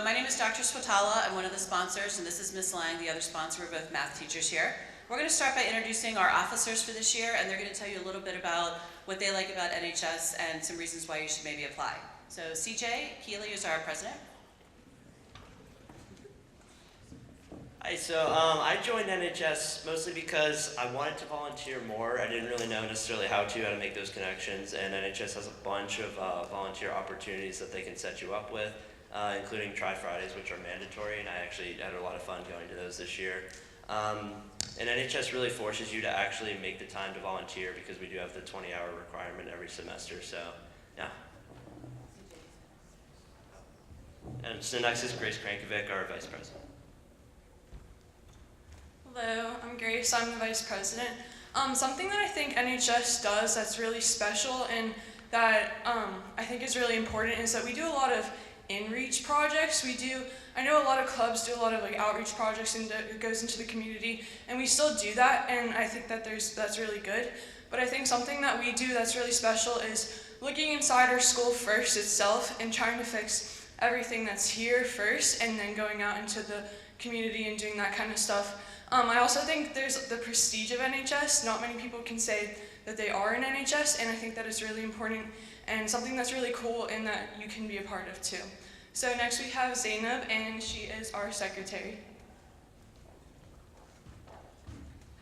My name is Dr. Swatala. I'm one of the sponsors, and this is Ms. Lang, the other sponsor. We're both math teachers here. We're going to start by introducing our officers for this year, and they're going to tell you a little bit about what they like about NHS and some reasons why you should maybe apply. So CJ Keeley is our president. Hi, I joined NHS mostly because I wanted to volunteer more. I didn't really know necessarily how to make those connections, and NHS has a bunch of volunteer opportunities that they can set you up with, including Try Fridays, which are mandatory, and I actually had a lot of fun going to those this year. And NHS really forces you to actually make the time to volunteer because we do have the 20-hour requirement every semester, so yeah. And so next is Grace Krankovic, our vice president. Hello, I'm Grace. I'm the vice president. Something that I think NHS does that's really special and that I think is really important is that we do a lot of in-reach projects. I know a lot of clubs do a lot of outreach projects and it goes into the community, and we still do that, and I think that that's really good. But I think something that we do that's really special is looking inside our school first itself and trying to fix everything that's here first, and then going out into the community and doing that kind of stuff. I also think there's the prestige of NHS. Not many people can say that they are in NHS, and I think that is really important and something that's really cool and that you can be a part of too. So next we have Zainab, and she is our secretary.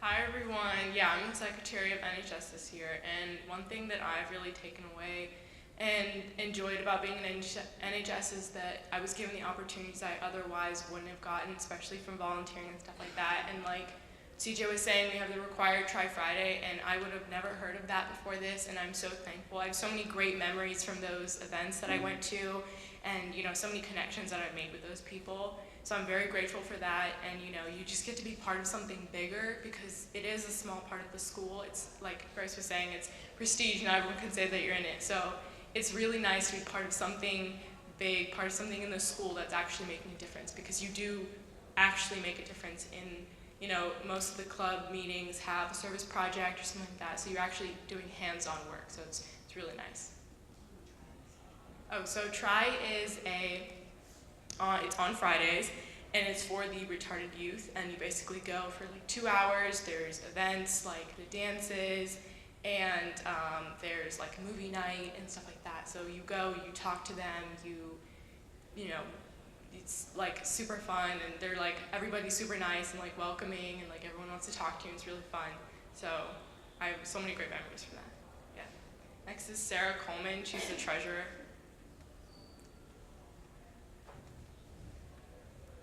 Hi everyone, yeah, I'm the secretary of NHS this year, and one thing that I've really taken away and enjoyed about being in NHS is that I was given the opportunities I otherwise wouldn't have gotten, especially from volunteering and stuff like that. And like CJ was saying, we have the required Try Friday, and I would have never heard of that before this, and I'm so thankful. I have so many great memories from those events that I went to, and so many connections that I've made with those people. So I'm very grateful for that, and you just get to be part of something bigger because it is a small part of the school. It's like Bryce was saying, it's prestige, not everyone can say that you're in it. So it's really nice to be part of something big, part of something in the school that's actually making a difference, because you do actually make a difference in, most of the club meetings have a service project or something like that, so you're actually doing hands-on work, so it's really nice. Oh, so Try is it's on Fridays, and it's for the retarded youth, and you basically go for 2 hours. There's events like the dances, and there's movie night and stuff like that. So you go, you talk to them, it's super fun, and they're everybody's super nice and welcoming, and everyone wants to talk to you, and it's really fun. So I have so many great memories from that. Yeah. Next is Sarah Coleman. She's the treasurer.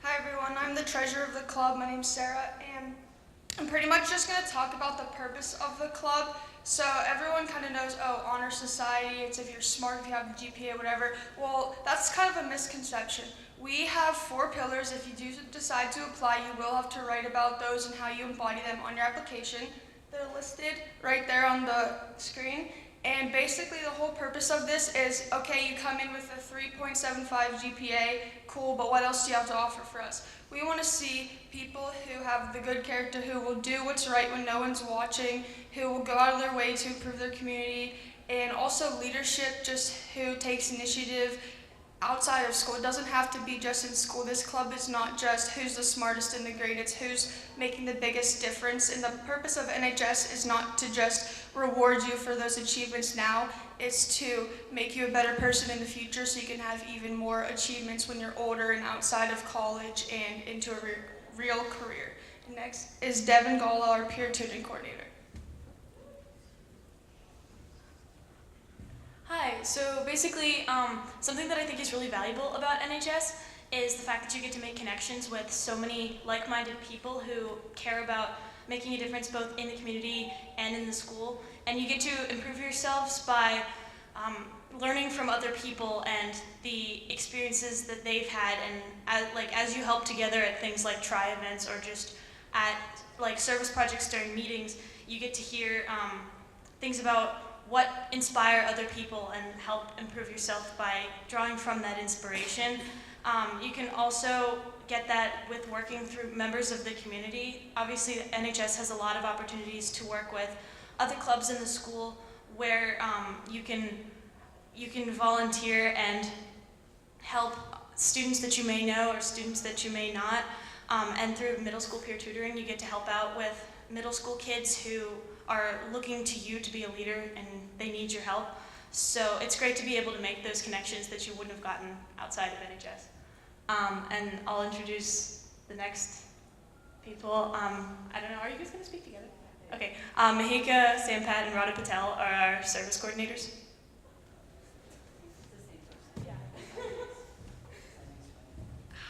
Hi everyone, I'm the treasurer of the club. My name's Sarah, and I'm pretty much just going to talk about the purpose of the club. So everyone kind of knows, honor society, it's if you're smart, if you have the GPA, whatever. Well, that's kind of a misconception. We have 4 pillars. If you do decide to apply, you will have to write about those and how you embody them on your application. They're listed right there on the screen. And basically the whole purpose of this is, okay, you come in with a 3.75 GPA, cool, but what else do you have to offer for us? We want to see people who have the good character, who will do what's right when no one's watching, who will go out of their way to improve their community, and also leadership, just who takes initiative outside of school. It doesn't have to be just in school. This club is not just who's the smartest in the grade, it's who's making the biggest difference. And the purpose of NHS is not to just reward you for those achievements now, it's to make you a better person in the future so you can have even more achievements when you're older and outside of college and into a real career. And next is Devin Gala, our peer tutoring coordinator. Hi, so basically something that I think is really valuable about NHS is the fact that you get to make connections with so many like-minded people who care about making a difference both in the community and in the school. And you get to improve yourselves by learning from other people and the experiences that they've had, and as you help together at things like Try events or just at service projects during meetings, you get to hear things about what inspire other people and help improve yourself by drawing from that inspiration. You can also get that with working through members of the community. Obviously, NHS has a lot of opportunities to work with other clubs in the school where you can volunteer and help students that you may know or students that you may not. And through middle school peer tutoring, you get to help out with middle school kids who are looking to you to be a leader and they need your help. So it's great to be able to make those connections that you wouldn't have gotten outside of NHS. And I'll introduce the next people. I don't know, are you guys going to speak together? Okay. Mahika, Sampat, and Radha Patel are our service coordinators.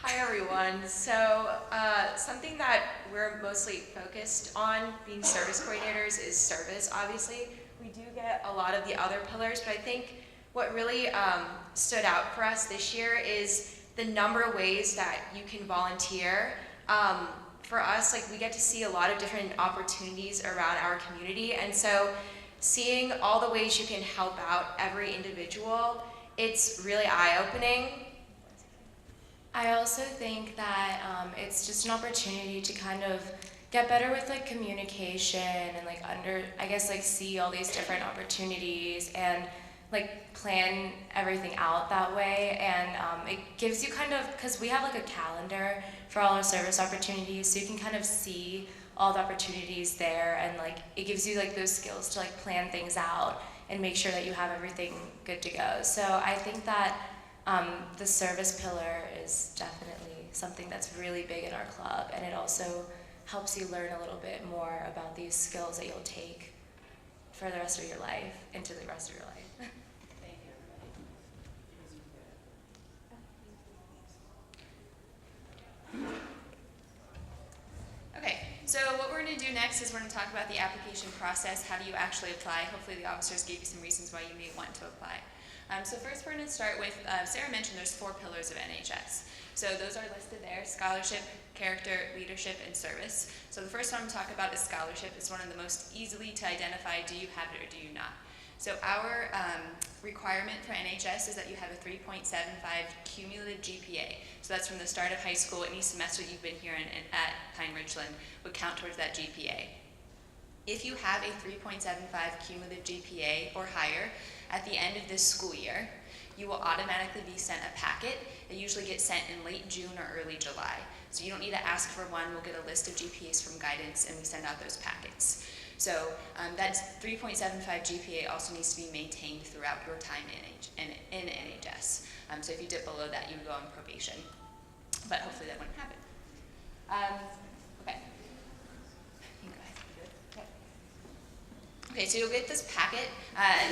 Hi everyone. So something that we're mostly focused on being service coordinators is service, obviously. We do get a lot of the other pillars, but I think what really stood out for us this year is the number of ways that you can volunteer. For us, like, we get to see a lot of different opportunities around our community, and so seeing all the ways you can help out every individual, it's really eye-opening. I also think that it's just an opportunity to kind of get better with like communication and like see all these different opportunities and like plan everything out that way. And it gives you kind of, because we have like a calendar for all our service opportunities, so you can kind of see all the opportunities there, and like it gives you like those skills to like plan things out and make sure that you have everything good to go. So I think that the service pillar is definitely something that's really big in our club, and it also helps you learn a little bit more about these skills that you'll take for the rest of your life, into the rest of your life. Okay, so what we're going to do next is we're going to talk about the application process. How do you actually apply? Hopefully the officers gave you some reasons why you may want to apply. So first we're going to start with, Sarah mentioned there's 4 pillars of NHS. So those are listed there: scholarship, character, leadership, and service. So the first one I'm going to talk about is scholarship. It's one of the most easily to identify, do you have it or do you not? So our requirement for NHS is that you have a 3.75 cumulative GPA. So that's from the start of high school. Any semester you've been here at Pine Ridgeland would count towards that GPA. If you have a 3.75 cumulative GPA or higher at the end of this school year, you will automatically be sent a packet. It usually gets sent in late June or early July. So you don't need to ask for one. We'll get a list of GPAs from guidance and we send out those packets. So that 3.75 GPA also needs to be maintained throughout your time in NHS. So if you dip below that, you would go on probation. But hopefully that wouldn't happen. Okay. You can go ahead. Okay, so you'll get this packet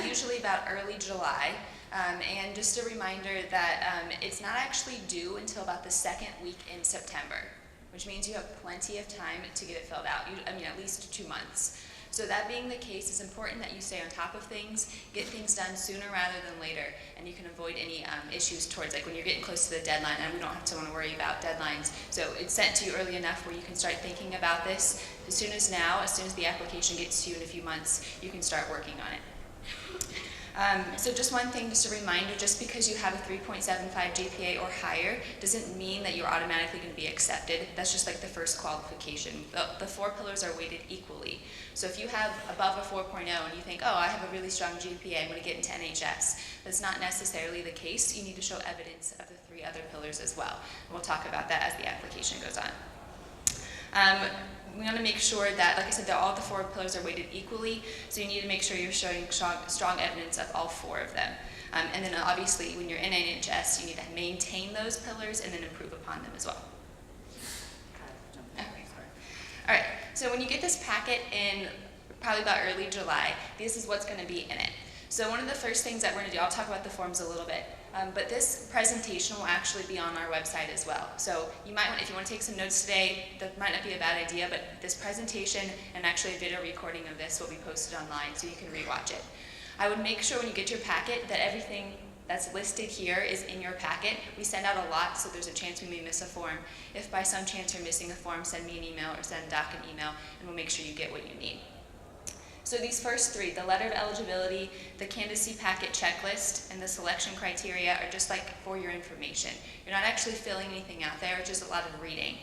usually about early July. And just a reminder that it's not actually due until about the 2nd week in September, which means you have plenty of time to get it filled out. At least 2 months. So that being the case, it's important that you stay on top of things, get things done sooner rather than later, and you can avoid any issues towards, like when you're getting close to the deadline, and we don't have to want to worry about deadlines. So it's sent to you early enough where you can start thinking about this. As soon as the application gets to you in a few months, you can start working on it. So just one thing, just a reminder, just because you have a 3.75 GPA or higher doesn't mean that you're automatically going to be accepted. That's just like the first qualification. The 4 pillars are weighted equally. So if you have above a 4.0 and you think, oh, I have a really strong GPA, I'm going to get into NHS, that's not necessarily the case. You need to show evidence of the 3 other pillars as well. And we'll talk about that as the application goes on. We want to make sure that, like I said, that all the 4 pillars are weighted equally, so you need to make sure you're showing strong evidence of all 4 of them. And then obviously when you're in NHS, you need to maintain those pillars and then improve upon them as well. Okay. All right, so when you get this packet in probably about early July, this is what's going to be in it. So one of the first things that we're going to do, I'll talk about the forms a little bit, but this presentation will actually be on our website as well. So you might want, if you want to take some notes today, that might not be a bad idea, but this presentation and actually a video recording of this will be posted online so you can rewatch it. I would make sure when you get your packet that everything that's listed here is in your packet. We send out a lot, so there's a chance we may miss a form. If by some chance you're missing a form, send me an email or send Doc an email, and we'll make sure you get what you need. So these first 3, the letter of eligibility, the candidacy packet checklist, and the selection criteria are just like for your information. You're not actually filling anything out there, it's just a lot of reading.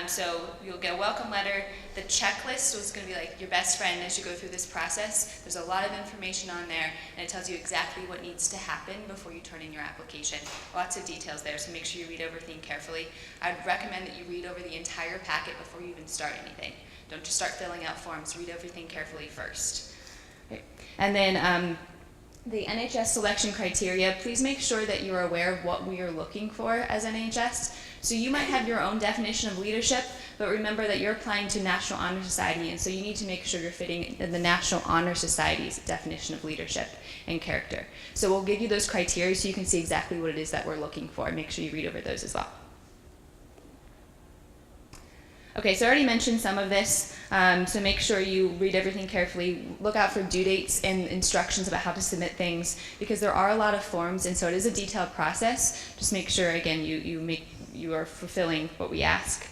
So you'll get a welcome letter. The checklist is going to be like your best friend as you go through this process. There's a lot of information on there, and it tells you exactly what needs to happen before you turn in your application. Lots of details there, so make sure you read everything carefully. I'd recommend that you read over the entire packet before you even start anything. Don't just start filling out forms. Read everything carefully first. Okay. And then the NHS selection criteria, please make sure that you're aware of what we are looking for as NHS. So you might have your own definition of leadership, but remember that you're applying to National Honor Society, and so you need to make sure you're fitting in the National Honor Society's definition of leadership and character. So we'll give you those criteria so you can see exactly what it is that we're looking for. Make sure you read over those as well. Okay, so I already mentioned some of this, so make sure you read everything carefully. Look out for due dates and instructions about how to submit things, because there are a lot of forms, and so it is a detailed process. Just make sure, again, you are fulfilling what we ask.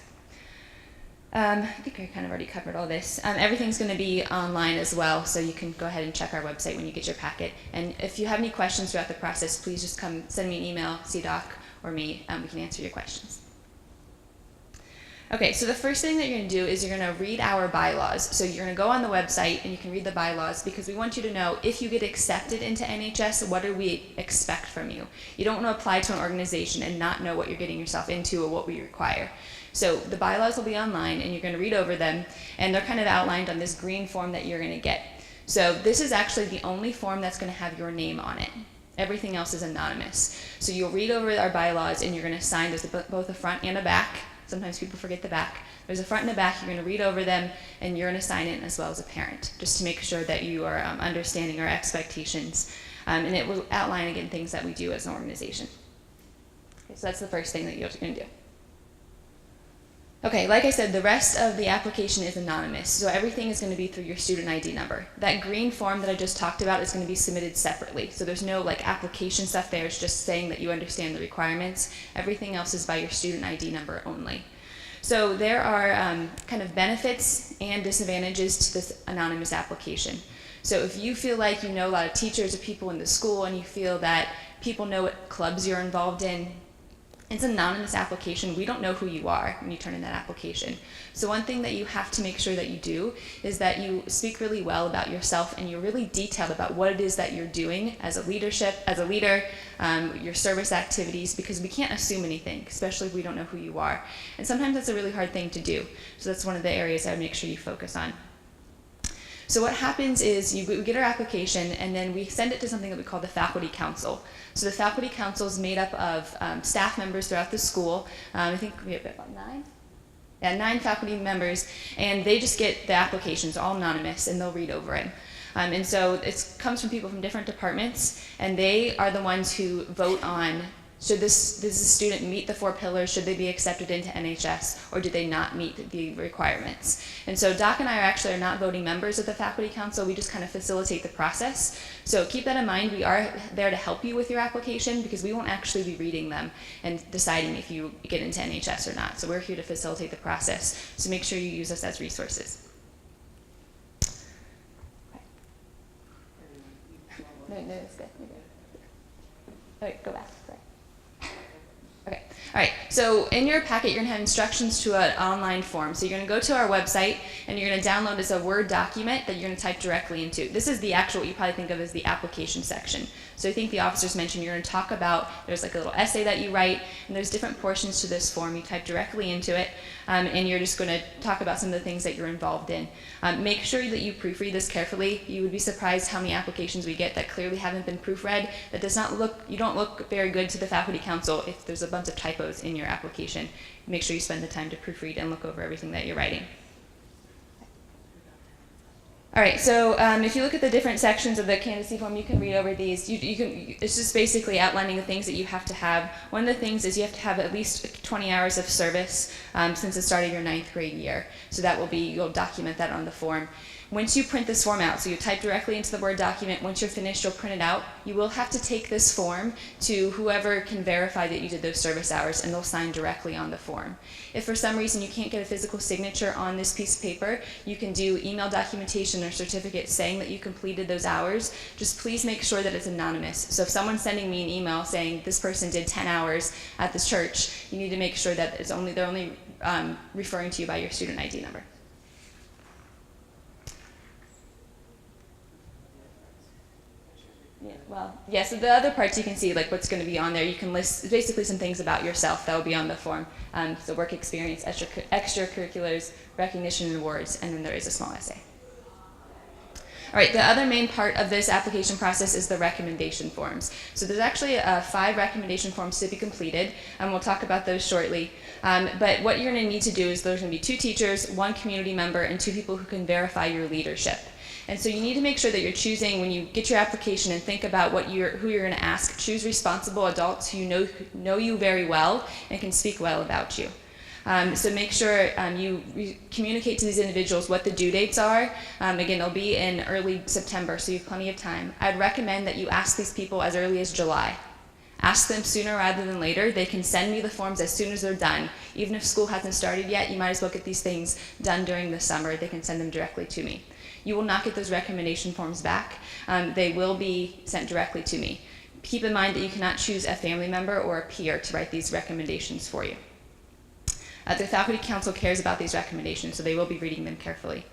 I think I kind of already covered all this. Everything's going to be online as well, so you can go ahead and check our website when you get your packet. And if you have any questions throughout the process, please just come send me an email, CDoc, or me. We can answer your questions. Okay, so the first thing that you're going to do is you're going to read our bylaws. So you're going to go on the website and you can read the bylaws, because we want you to know if you get accepted into NHS, what do we expect from you? You don't want to apply to an organization and not know what you're getting yourself into or what we require. So the bylaws will be online and you're going to read over them, and they're kind of outlined on this green form that you're going to get. So this is actually the only form that's going to have your name on it. Everything else is anonymous. So you'll read over our bylaws and you're going to sign. There's both a front and a back. Sometimes people forget the back. There's a front and a back. You're going to read over them, and you're going to sign it as well as a parent, just to make sure that you are understanding our expectations. And it will outline, again, things that we do as an organization. Okay, so that's the first thing that you're going to do. Okay, like I said, the rest of the application is anonymous, so everything is going to be through your student ID number. That green form that I just talked about is going to be submitted separately, so there's no application stuff there. It's just saying that you understand the requirements. Everything else is by your student ID number only. So there are kind of benefits and disadvantages to this anonymous application. So if you feel like you know a lot of teachers or people in the school, and you feel that people know what clubs you're involved in, it's an anonymous application. We don't know who you are when you turn in that application. So one thing that you have to make sure that you do is that you speak really well about yourself, and you're really detailed about what it is that you're doing as a leader, your service activities, because we can't assume anything, especially if we don't know who you are. And sometimes that's a really hard thing to do. So that's one of the areas I would make sure you focus on. So what happens is we get our application, and then we send it to something that we call the Faculty Council. So the Faculty Council is made up of staff members throughout the school. I think we have about 9? Yeah, 9 faculty members, and they just get the applications, all anonymous, and they'll read over it. And so it comes from people from different departments, and they are the ones who vote on, should this student meet the 4 pillars, should they be accepted into NHS, or do they not meet the requirements? And so Doc and I are not voting members of the Faculty Council. We just kind of facilitate the process. So keep that in mind. We are there to help you with your application, because we won't actually be reading them and deciding if you get into NHS or not. So we're here to facilitate the process. So make sure you use us as resources. No, it's good. You're good. Okay, go back. Sorry. Okay. All right. So in your packet, you're going to have instructions to an online form. So you're going to go to our website, and you're going to download this a Word document that you're going to type directly into. This is the actual, what you probably think of as the application section. So I think the officers mentioned you're going to talk about, there's like a little essay that you write, and there's different portions to this form. You type directly into it, and you're just going to talk about some of the things that you're involved in. Make sure that you proofread this carefully. You would be surprised how many applications we get that clearly haven't been proofread. That does not look, you don't look very good to the Faculty Council if there's a bunch of typos in your application. Make sure you spend the time to proofread and look over everything that you're writing. All right, so if you look at the different sections of the candidacy form, you can read over these. It's just basically outlining the things that you have to have. One of the things is you have to have at least 20 hours of service since the start of your 9th grade year. So that will be, you'll document that on the form. Once you print this form out, so you type directly into the Word document, once you're finished, you'll print it out. You will have to take this form to whoever can verify that you did those service hours, and they'll sign directly on the form. If for some reason you can't get a physical signature on this piece of paper, you can do email documentation or certificate saying that you completed those hours. Just please make sure that it's anonymous. So if someone's sending me an email saying this person did 10 hours at this church, you need to make sure that they're only referring to you by your student ID number. So the other parts you can see, like what's going to be on there, you can list basically some things about yourself that will be on the form. So work experience, extracurriculars, recognition and awards, and then there is a small essay. All right, the other main part of this application process is the recommendation forms. So there's actually 5 recommendation forms to be completed, and we'll talk about those shortly. But what you're going to need to do is there's going to be 2 teachers, 1 community member, and 2 people who can verify your leadership. And so you need to make sure that you're choosing, when you get your application and think about who you're going to ask, choose responsible adults who know you very well and can speak well about you. So make sure you communicate to these individuals what the due dates are. Again, they'll be in early September, so you have plenty of time. I'd recommend that you ask these people as early as July. Ask them sooner rather than later. They can send me the forms as soon as they're done. Even if school hasn't started yet, you might as well get these things done during the summer. They can send them directly to me. You will not get those recommendation forms back. They will be sent directly to me. Keep in mind that you cannot choose a family member or a peer to write these recommendations for you. The Faculty Council cares about these recommendations, so they will be reading them carefully.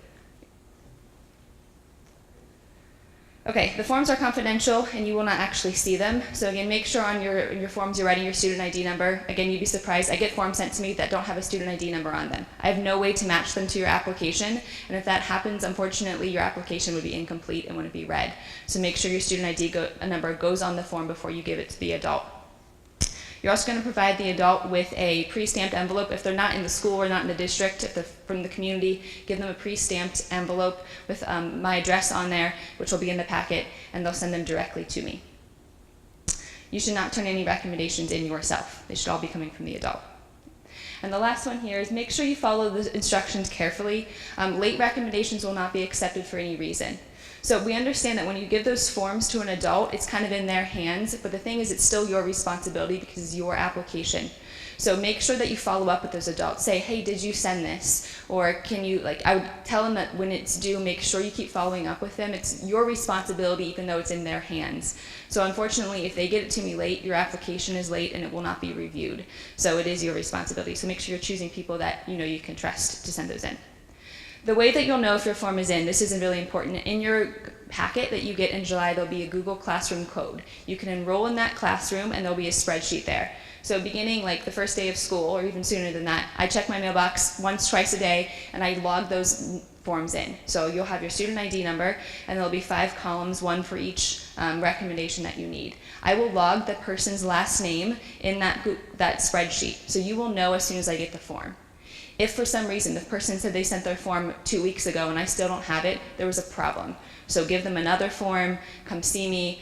Okay, the forms are confidential and you will not actually see them. So again, make sure on your forms you're writing your student ID number. Again, you'd be surprised. I get forms sent to me that don't have a student ID number on them. I have no way to match them to your application. And if that happens, unfortunately, your application would be incomplete and wouldn't be read. So make sure your student ID number goes on the form before you give it to the adult. You're also going to provide the adult with a pre-stamped envelope. If they're not in the school or not in the district, if they're from the community, give them a pre-stamped envelope with my address on there, which will be in the packet, and they'll send them directly to me. You should not turn any recommendations in yourself. They should all be coming from the adult. And the last one here is make sure you follow the instructions carefully. Late recommendations will not be accepted for any reason. So we understand that when you give those forms to an adult, it's kind of in their hands, but the thing is it's still your responsibility because it's your application. So make sure that you follow up with those adults. Say, hey, did you send this? Or can you, I would tell them that when it's due, make sure you keep following up with them. It's your responsibility even though it's in their hands. So unfortunately, if they get it to me late, your application is late and it will not be reviewed. So it is your responsibility. So make sure you're choosing people that you can trust to send those in. The way that you'll know if your form is in, this is really important. In your packet that you get in July, there'll be a Google Classroom code. You can enroll in that classroom and there'll be a spreadsheet there. So beginning the first day of school, or even sooner than that, I check my mailbox once, twice a day, and I log those forms in. So you'll have your student ID number, and there'll be 5 columns, 1 for each recommendation that you need. I will log the person's last name in that spreadsheet, so you will know as soon as I get the form. If for some reason the person said they sent their form 2 weeks ago and I still don't have it, there was a problem. So give them another form, come see me,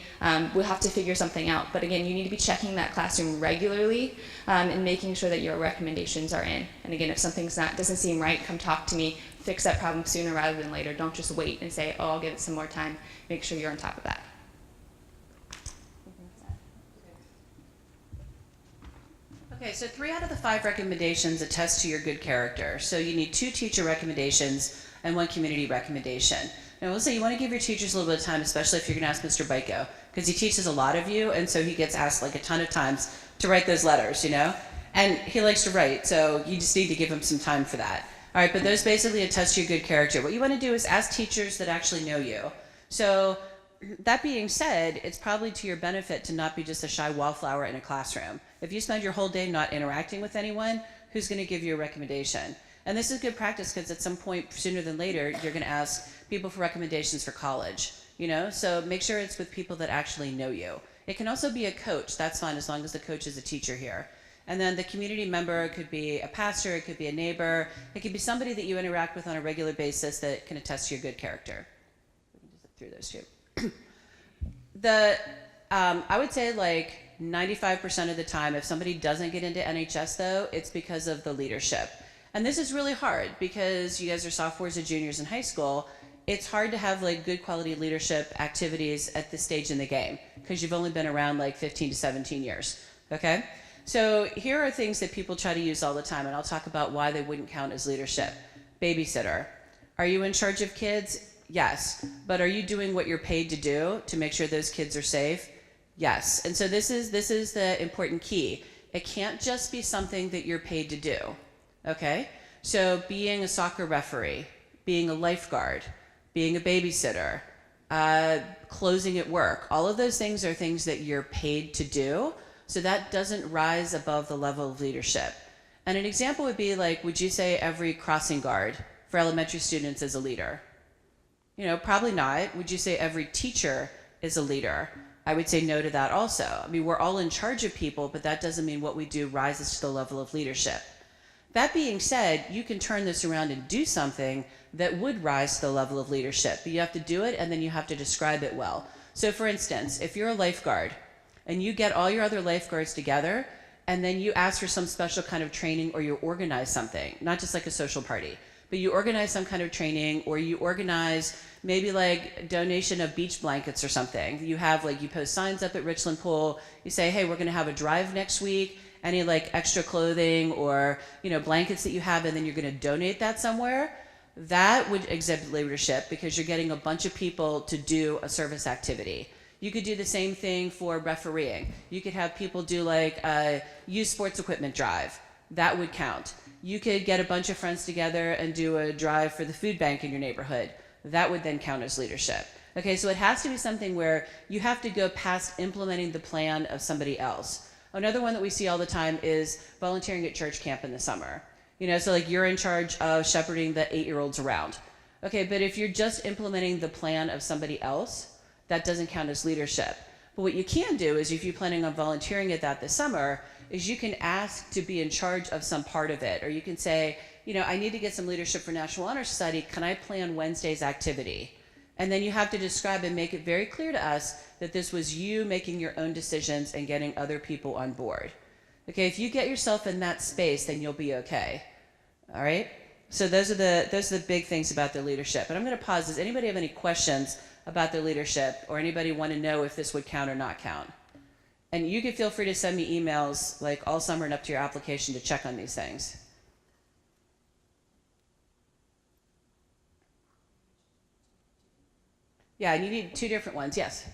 we'll have to figure something out. But again, you need to be checking that classroom regularly and making sure that your recommendations are in. And again, if something's doesn't seem right, come talk to me, fix that problem sooner rather than later. Don't just wait and say, oh, I'll give it some more time. Make sure you're on top of that. Okay, so 3 out of the 5 recommendations attest to your good character. So you need 2 teacher recommendations and 1 community recommendation. And we'll say you want to give your teachers a little bit of time, especially if you're going to ask Mr. Byko, because he teaches a lot of you, and so he gets asked a ton of times to write those letters, And he likes to write, so you just need to give him some time for that. All right, but those basically attest to your good character. What you want to do is ask teachers that actually know you. So that being said, it's probably to your benefit to not be just a shy wallflower in a classroom. If you spend your whole day not interacting with anyone, who's going to give you a recommendation? And this is good practice because at some point, sooner than later, you're going to ask people for recommendations for college, So make sure it's with people that actually know you. It can also be a coach. That's fine as long as the coach is a teacher here. And then the community member could be a pastor, it could be a neighbor, it could be somebody that you interact with on a regular basis that can attest to your good character. We can just look through those two. I would say 95% of the time, if somebody doesn't get into NHS though, it's because of the leadership. And this is really hard because you guys are sophomores and juniors in high school. it's hard to have like good quality leadership activities at this stage in the game because you've only been around like 15 to 17 years, okay? So here are things that people try to use all the time, and I'll talk about why they wouldn't count as leadership. Babysitter. Are you in charge of kids? Yes. But are you doing what you're paid to do to make sure those kids are safe? Yes. And so this is the important key. It can't just be something that you're paid to do, okay? So being a soccer referee, being a lifeguard, being a babysitter, closing at work, all of those things are things that you're paid to do, so that doesn't rise above the level of leadership. And an example would be like, would you say every crossing guard for elementary students is a leader? You know, probably not. Would you say every teacher is a leader? I would say no to that also. I mean, we're all in charge of people, but that doesn't mean what we do rises to the level of leadership. That being said, you can turn this around and do something that would rise to the level of leadership, but you have to do it and then you have to describe it well. So for instance, if you're a lifeguard and you get all your other lifeguards together and then you ask for some special kind of training or you organize something, not just like a social party, but you organize some kind of training or you organize maybe like donation of beach blankets or something. You have like, you post signs up at Richland Pool, you say, hey, we're gonna have a drive next week, any like extra clothing or, you know, blankets that you have, and then you're gonna donate that somewhere. That would exhibit leadership because you're getting a bunch of people to do a service activity. You could do the same thing for refereeing. You could have people do like a used sports equipment drive. That would count. You could get a bunch of friends together and do a drive for the food bank in your neighborhood. That would then count as leadership. Okay, so it has to be something where you have to go past implementing the plan of somebody else. Another one that we see all the time is volunteering at church camp in the summer. You know, so like you're in charge of shepherding the 8-year-olds around. Okay, but if you're just implementing the plan of somebody else, that doesn't count as leadership. But what you can do is if you're planning on volunteering at that this summer, is you can ask to be in charge of some part of it. Or you can say, you know, I need to get some leadership for National Honor Society. Can I plan Wednesday's activity? And then you have to describe and make it very clear to us that this was you making your own decisions and getting other people on board. Okay, if you get yourself in that space, then you'll be okay. All right? So those are the big things about their leadership. And I'm going to pause. Does anybody have any questions about their leadership, or anybody want to know if this would count or not count? And you can feel free to send me emails like all summer and up to your application to check on these things. Yeah, and you need 2 different ones, yes.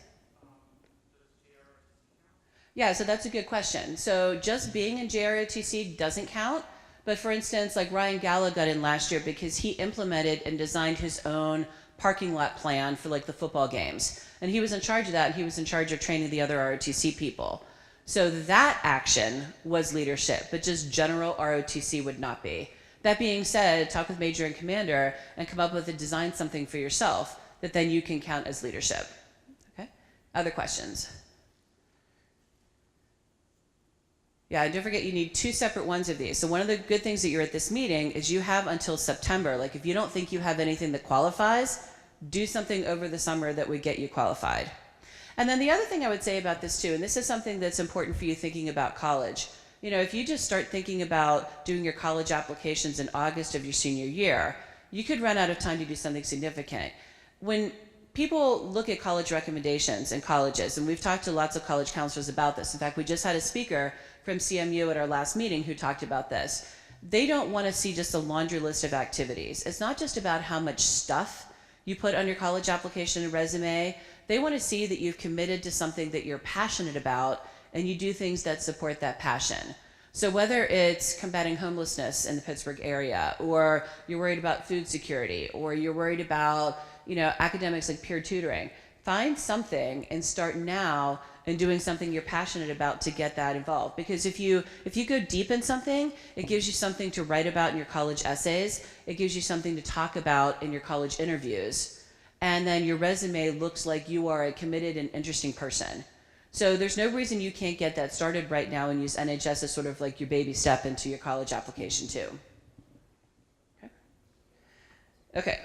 Yeah, so that's a good question. So just being in JROTC doesn't count, but for instance, like Ryan Gallo got in last year because he implemented and designed his own parking lot plan for like the football games. And he was in charge of that, and he was in charge of training the other ROTC people. So that action was leadership, but just general ROTC would not be. That being said, talk with Major and Commander and come up with a design something for yourself that then you can count as leadership. Okay? Other questions? Yeah, and don't forget you need 2 separate ones of these. So one of the good things that you're at this meeting is you have until September. Like if you don't think you have anything that qualifies, do something over the summer that would get you qualified. And then the other thing I would say about this too, and this is something that's important for you thinking about college. You know, if you just start thinking about doing your college applications in August of your senior year, you could run out of time to do something significant. When people look at college recommendations in colleges, and we've talked to lots of college counselors about this. In fact, we just had a speaker from CMU at our last meeting who talked about this. They don't want to see just a laundry list of activities. It's not just about how much stuff you put on your college application and resume. They want to see that you've committed to something that you're passionate about and you do things that support that passion. So whether it's combating homelessness in the Pittsburgh area, or you're worried about food security, or you're worried about, you know, academics like peer tutoring, find something and start now and doing something you're passionate about to get that involved. Because if you go deep in something, it gives you something to write about in your college essays, it gives you something to talk about in your college interviews, and then your resume looks like you are a committed and interesting person. So there's no reason you can't get that started right now and use NHS as sort of like your baby step into your college application too. Okay.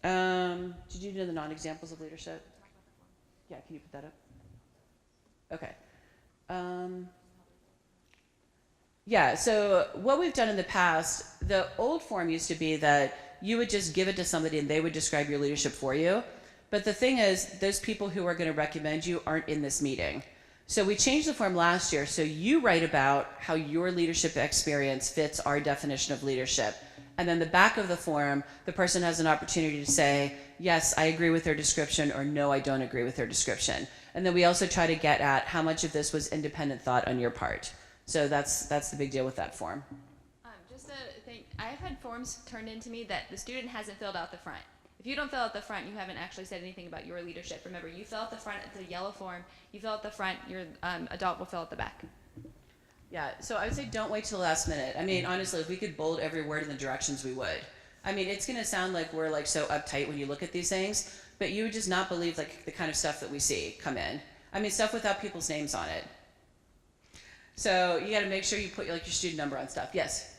Did you do the non-examples of leadership? Yeah, can you put that up? Okay. Yeah, so what we've done in the past, the old form used to be that you would just give it to somebody and they would describe your leadership for you. But the thing is, those people who are going to recommend you aren't in this meeting. So we changed the form last year, so you write about how your leadership experience fits our definition of leadership. And then the back of the form, the person has an opportunity to say, yes, I agree with their description, or no, I don't agree with their description. And then we also try to get at how much of this was independent thought on your part. So that's the big deal with that form. Just a thing, I've had forms turned into me that the student hasn't filled out the front. If you don't fill out the front, you haven't actually said anything about your leadership. Remember, you fill out the front, it's a yellow form. You fill out the front, your adult will fill out the back. Yeah, so I would say don't wait till the last minute. I mean, honestly, if we could bold every word in the directions, we would. I mean, it's going to sound like we're like so uptight when you look at these things, but you would just not believe like the kind of stuff that we see come in. I mean, stuff without people's names on it. So you got to make sure you put like your student number on stuff. Yes?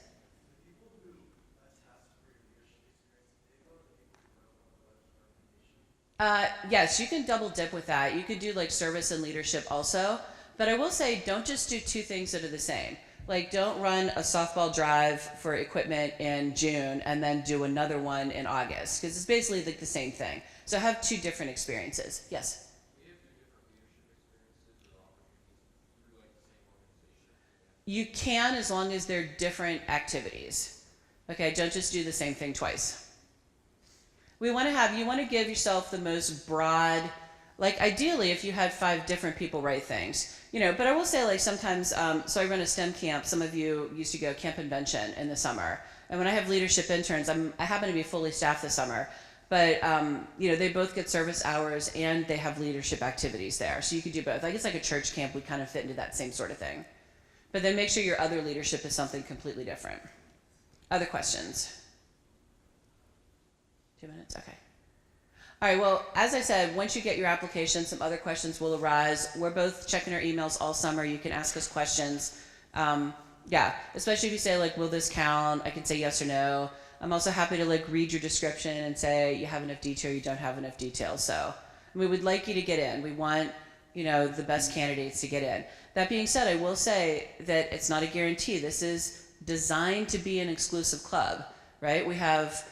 Yes, you can double dip with that. You could do like service and leadership also. But I will say, don't just do two things that are the same. Like, don't run a softball drive for equipment in June and then do another one in August, because it's basically like the same thing. So have two different experiences. Yes? You can, as long as they're different activities. Okay, don't just do the same thing twice. You want to give yourself the most broad, like ideally if you had 5 different people write things, but I will say like sometimes, so I run a STEM camp. Some of you used to go Camp Invention in the summer. And when I have leadership interns, I happen to be fully staffed this summer, but they both get service hours and they have leadership activities there. So you could do both. Like it's like a church camp, we kind of fit into that same sort of thing. But then make sure your other leadership is something completely different. Other questions? 2 minutes, okay. All right, well, as I said, once you get your application, some other questions will arise. We're both checking our emails all summer. You can ask us questions. Especially if you say, like, will this count? I can say yes or no. I'm also happy to, like, read your description and say you have enough detail, you don't have enough detail. So we would like you to get in. We want, the best candidates to get in. That being said, I will say that it's not a guarantee. This is designed to be an exclusive club, right? We have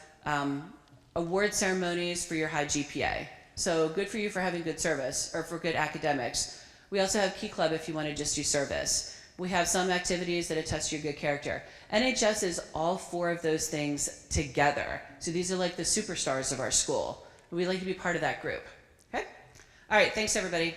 award ceremonies for your high GPA. So good for you for having good service or for good academics. We also have Key Club if you want to just do service. We have some activities that attest to your good character. NHS is all 4 of those things together. So these are like the superstars of our school. We'd like to be part of that group. Okay? All right, thanks everybody.